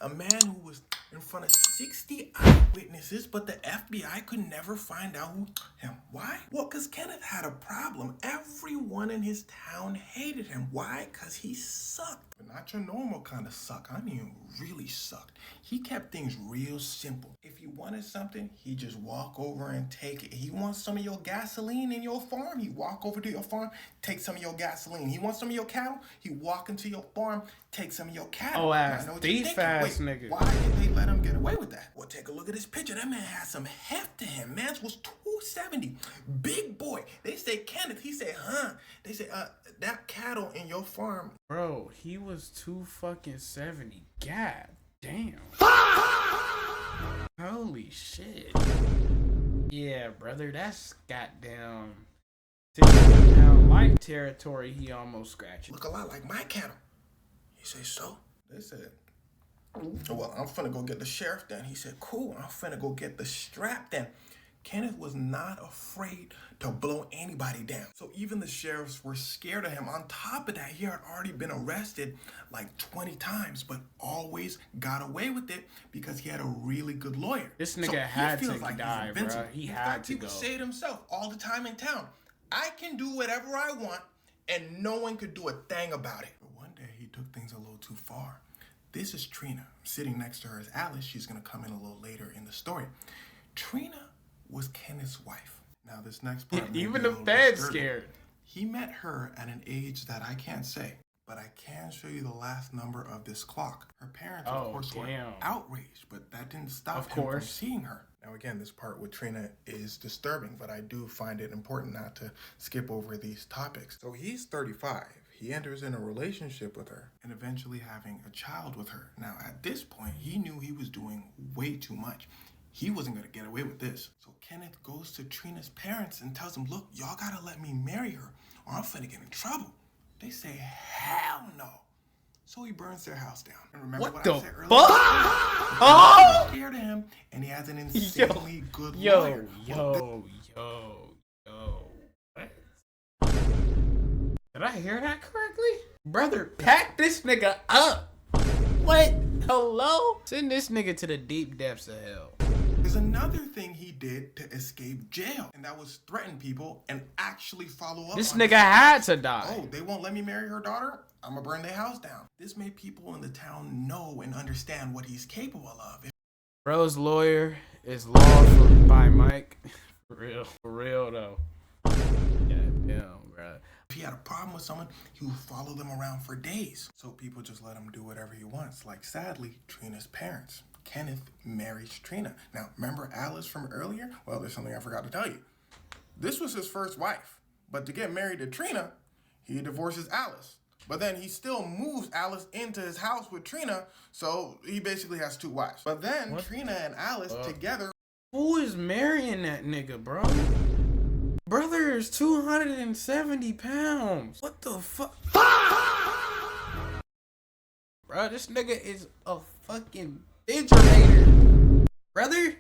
A man who was in front of 60 eyewitnesses, but the FBI could never find out him. Why? Well, because Kenneth had a problem. Everyone in his town hated him. Why? Because he sucked. But not your normal kind of suck. I mean, really sucked. He kept things real simple. If he wanted something, he just walk over and take it. He wants some of your gasoline in your farm, he walk over to your farm, take some of your gasoline. He wants some of your cattle, he walk into your farm, take some of your cattle. Oh, ass thief ass nigga. Why did they let him get away with that? Well, take a look at this picture. That man had some heft to him. Man's was 270. Big boy. They say Kenneth. He said, huh? They say, that cattle in your farm. Bro, he was 270. God damn. Holy shit. Yeah, brother, that's goddamn 600-pound life territory he almost scratched. Look a lot like my cattle. He said, so? They said, well, I'm finna go get the sheriff then. He said, cool, I'm finna go get the strap then. Kenneth was not afraid to blow anybody down. So even the sheriffs were scared of him. On top of that, he had already been arrested like 20 times, but always got away with it because he had a really good lawyer. This nigga had to die, bro. He had to go. He would say it himself all the time in town. I can do whatever I want, and no one could do a thing about it. But one day, he took things a little too far. This is Trina. Sitting next to her is Alice. She's going to come in a little later in the story. Trina was Kenneth's wife. Now, this next part... Even the feds scared. He met her at an age that I can't say, but I can show you the last number of this clock. Her parents, of course, were outraged, but that didn't stop him from seeing her. Now, again, this part with Trina is disturbing, but I do find it important not to skip over these topics. So he's 35. He enters in a relationship with her and eventually having a child with her. Now, at this point, he knew he was doing way too much. He wasn't going to get away with this. So Kenneth goes to Trina's parents and tells them, look, y'all got to let me marry her or I'm finna get in trouble. They say, hell no. So he burns their house down. And remember what I said earlier? Oh! Scared of him, and he has an insanely good lawyer. What? Did I hear that correctly? Brother, pack this nigga up. What? Hello? Send this nigga to the deep depths of hell. There's another thing he did to escape jail, and that was threaten people and actually follow up. This nigga had to die. Oh, they won't let me marry her daughter? I'm gonna burn their house down. This made people in the town know and understand what he's capable of. Bro's lawyer is law by Mike. For real though. Yeah, damn, bro. If he had a problem with someone, he would follow them around for days. So people just let him do whatever he wants. Like, sadly, Trina's parents. Kenneth marries Trina. Now, remember Alice from earlier? Well, there's something I forgot to tell you. This was his first wife. But to get married to Trina, he divorces Alice. But then he still moves Alice into his house with Trina, so he basically has two wives. But then Trina and Alice together... Who is marrying that nigga, bro? Brother is 270 pounds. What the fuck? Bro, this nigga is a fucking refrigerator. Brother,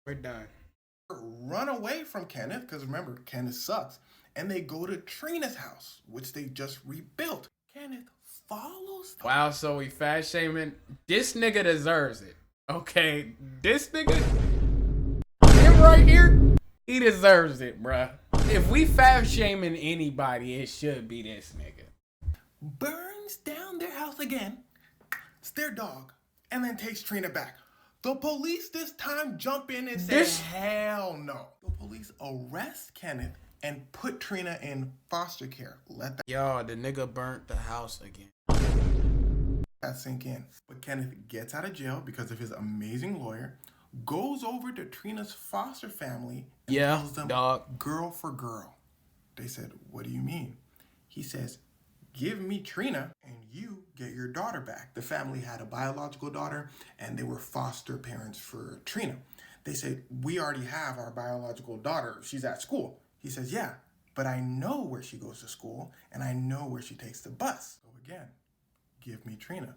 we're done. Run away from Kenneth, because remember, Kenneth sucks. And they go to Trina's house, which they just rebuilt. Kenneth follows them. Wow, so we fat shaming. This nigga deserves it. Okay, this nigga, him right here, he deserves it, bruh. If we fat shaming anybody, it should be this nigga. Burns down their house again, it's their dog, and then takes Trina back. The police this time jump in and say, hell no. The police arrest Kenneth and put Trina in foster care. Yo, the nigga burnt the house again. That sink in. But Kenneth gets out of jail because of his amazing lawyer, goes over to Trina's foster family and tells them, girl for girl. They said, what do you mean? He says, give me Trina and you get your daughter back. The family had a biological daughter and they were foster parents for Trina. They said, we already have our biological daughter. She's at school. He says, yeah, but I know where she goes to school and I know where she takes the bus. So again, give me Trina.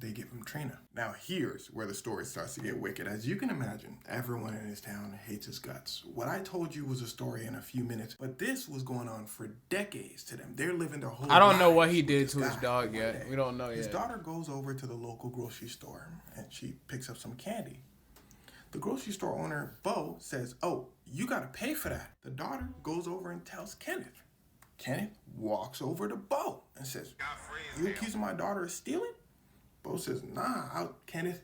they give him Trina. Now here's where the story starts to get wicked. As you can imagine, everyone in his town hates his guts. What I told you was a story in a few minutes, but this was going on for decades to them. They're living their whole lives. I don't know what he did to his dog yet. We don't know yet. His daughter goes over to the local grocery store and she picks up some candy. The grocery store owner, Bo, says, "Oh, you gotta pay for that." The daughter goes over and tells Kenneth. Kenneth walks over to Bo and says, "You accusing my daughter of stealing?" Bo says, "Nah, Kenneth."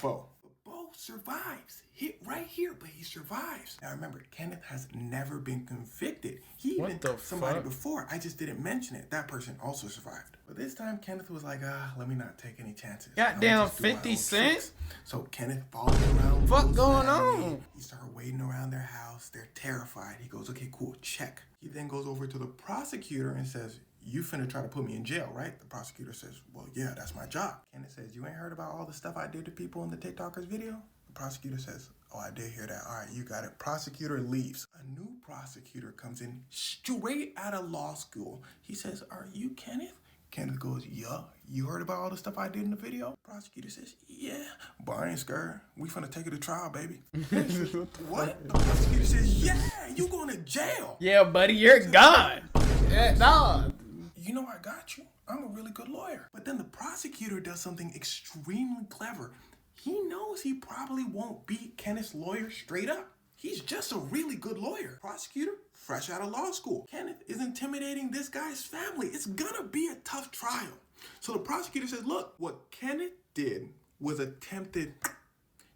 Bo. But Bo survives. Hit right here, but he survives. Now remember, Kenneth has never been convicted. He even took somebody before. I just didn't mention it. That person also survived. But this time, Kenneth was like, let me not take any chances. Goddamn 50 Cent. So Kenneth follows around. Fuck going on? He started waiting around their house. They're terrified. He goes, "Okay, cool, check." He then goes over to the prosecutor and says, "You finna try to put me in jail, right?" The prosecutor says, "Well, yeah, that's my job." Kenneth says, "You ain't heard about all the stuff I did to people in the TikTokers video?" The prosecutor says, "Oh, I did hear that. All right, you got it." Prosecutor leaves. A new prosecutor comes in straight out of law school. He says, "Are you Kenneth?" Kenneth goes, "Yeah, you heard about all the stuff I did in the video?" Prosecutor says, "Yeah, but I ain't scared. We finna take it to trial, baby." Says, "What?" The prosecutor says, "Yeah, you going to jail." "Yeah, buddy, you're gone." Yeah, dog. "You know I got you. I'm a really good lawyer." But then the prosecutor does something extremely clever. He knows he probably won't beat Kenneth's lawyer straight up. He's just a really good lawyer. Prosecutor, fresh out of law school. Kenneth is intimidating this guy's family. It's gonna be a tough trial. So the prosecutor says, "Look, what Kenneth did was attempted.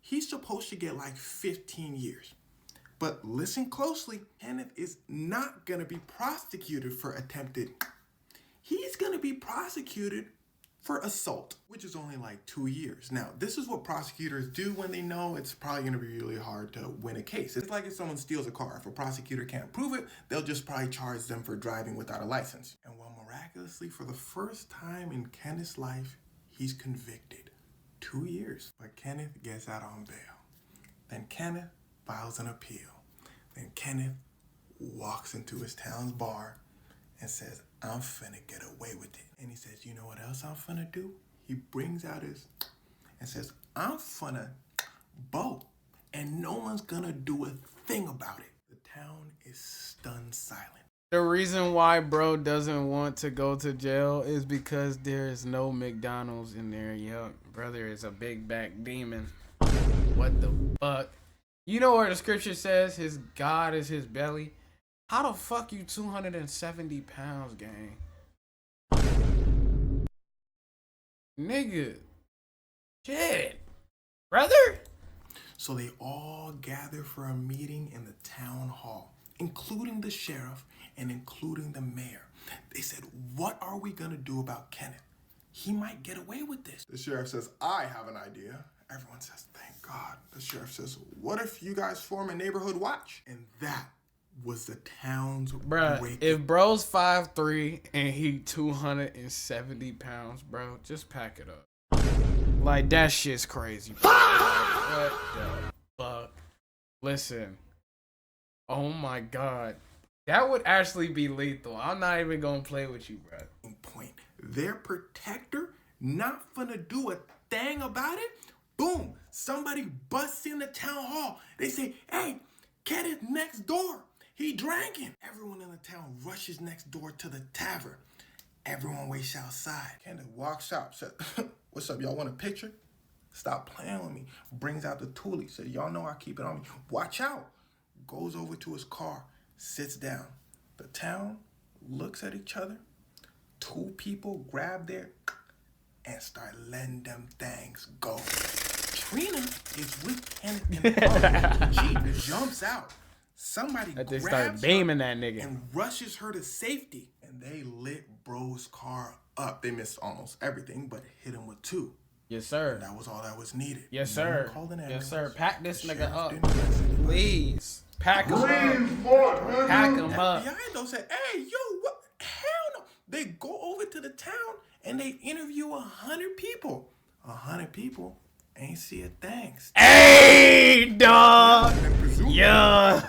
He's supposed to get like 15 years. But listen closely, Kenneth is not gonna be prosecuted for attempted. He's gonna be prosecuted for assault, which is only like 2 years. Now, this is what prosecutors do when they know it's probably gonna be really hard to win a case. It's like if someone steals a car. If a prosecutor can't prove it, they'll just probably charge them for driving without a license. And while miraculously, for the first time in Kenneth's life, he's convicted. 2 years. But Kenneth gets out on bail. Then Kenneth files an appeal. Then Kenneth walks into his town's bar and says, "I'm finna get away with it." And he says, "You know what else I'm finna do?" He brings out his and says, "I'm finna bow, and no one's gonna do a thing about it." The town is stunned silent. The reason why bro doesn't want to go to jail is because there is no McDonald's in there. Yup, brother is a big back demon. What the fuck? You know where the scripture says his God is his belly? How the fuck you 270 pounds, gang? Nigga. Shit. Brother? So they all gather for a meeting in the town hall, including the sheriff and including the mayor. They said, "What are we gonna do about Kenneth? He might get away with this." The sheriff says, "I have an idea." Everyone says, "Thank God." The sheriff says, "What if you guys form a neighborhood watch?" And that was the town's bruh. If bro's 5'3" and he 270 pounds, bro, just pack it up. Like, that shit's crazy, bro. What the fuck? Listen. Oh my God. That would actually be lethal. I'm not even gonna play with you, bro. Point. Their protector not finna do a thing about it. Boom. Somebody busts in the town hall. They say, "Hey, Kenneth next door. He drinking." Everyone in the town rushes next door to the tavern. Everyone waits outside. Kenneth walks out, says, "What's up, y'all want a picture?" "Stop playing with me." Brings out the toolie, said, "Y'all know I keep it on me. Watch out." Goes over to his car, sits down. The town looks at each other. Two people grab their and start letting them things go. Trina is with Kenneth in the car. She jumps out. Somebody grabs start beaming that nigga and rushes her to safety. And they lit bro's car up. They missed almost everything, but hit him with 2. Yes, sir. And that was all that was needed. Yes, sir. Yes, sir. Pack this nigga up. Please. Pack him up. Pack him up. FBI though said, "Hey, yo, what? Hell no." They go over to the town and they interview 100 people. 100 people ain't see a thing. Hey, dog. Yeah.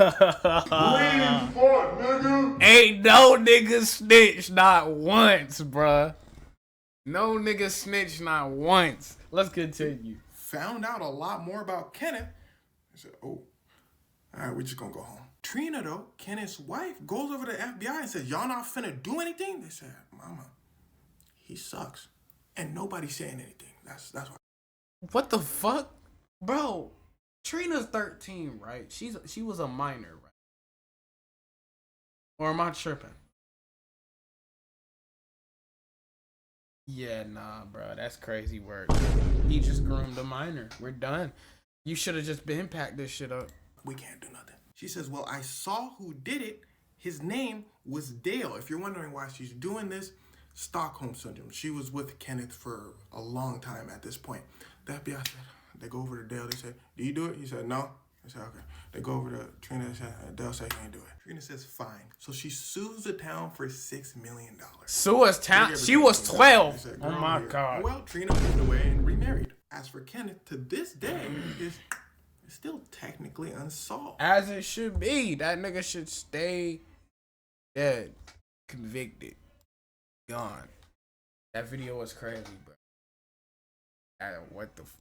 Ain't no nigga snitch not once, bruh. No nigga snitch not once. Let's continue. Found out a lot more about Kenneth. I said, oh, all right, we're just gonna go home. Trina, though, Kenneth's wife, goes over to the FBI and says, y'all not finna do anything? They said, mama, he sucks. And nobody's saying anything. That's why. What the fuck? Bro, Trina's 13, right? She was a minor, right? Or am I tripping? Yeah, nah, bro. That's crazy work. He just groomed a minor. We're done. You should have just been packed this shit up. We can't do nothing. She says, well, I saw who did it. His name was Dale. If you're wondering why she's doing this, Stockholm Syndrome. She was with Kenneth for a long time at this point. The FBI said, they go over to Dale. They said, do you do it? He said, no. They said, okay. They go over to Trina and said, Dale said he can't do it. Trina says, fine. So she sues the town for $6 million. Sue us town? She was 12. Said, oh my God. Well, Trina moved away and remarried. As for Kenneth, to this day, is still technically unsolved. As it should be. That nigga should stay dead. Convicted. Gone. That video was crazy, bro. What the fuck?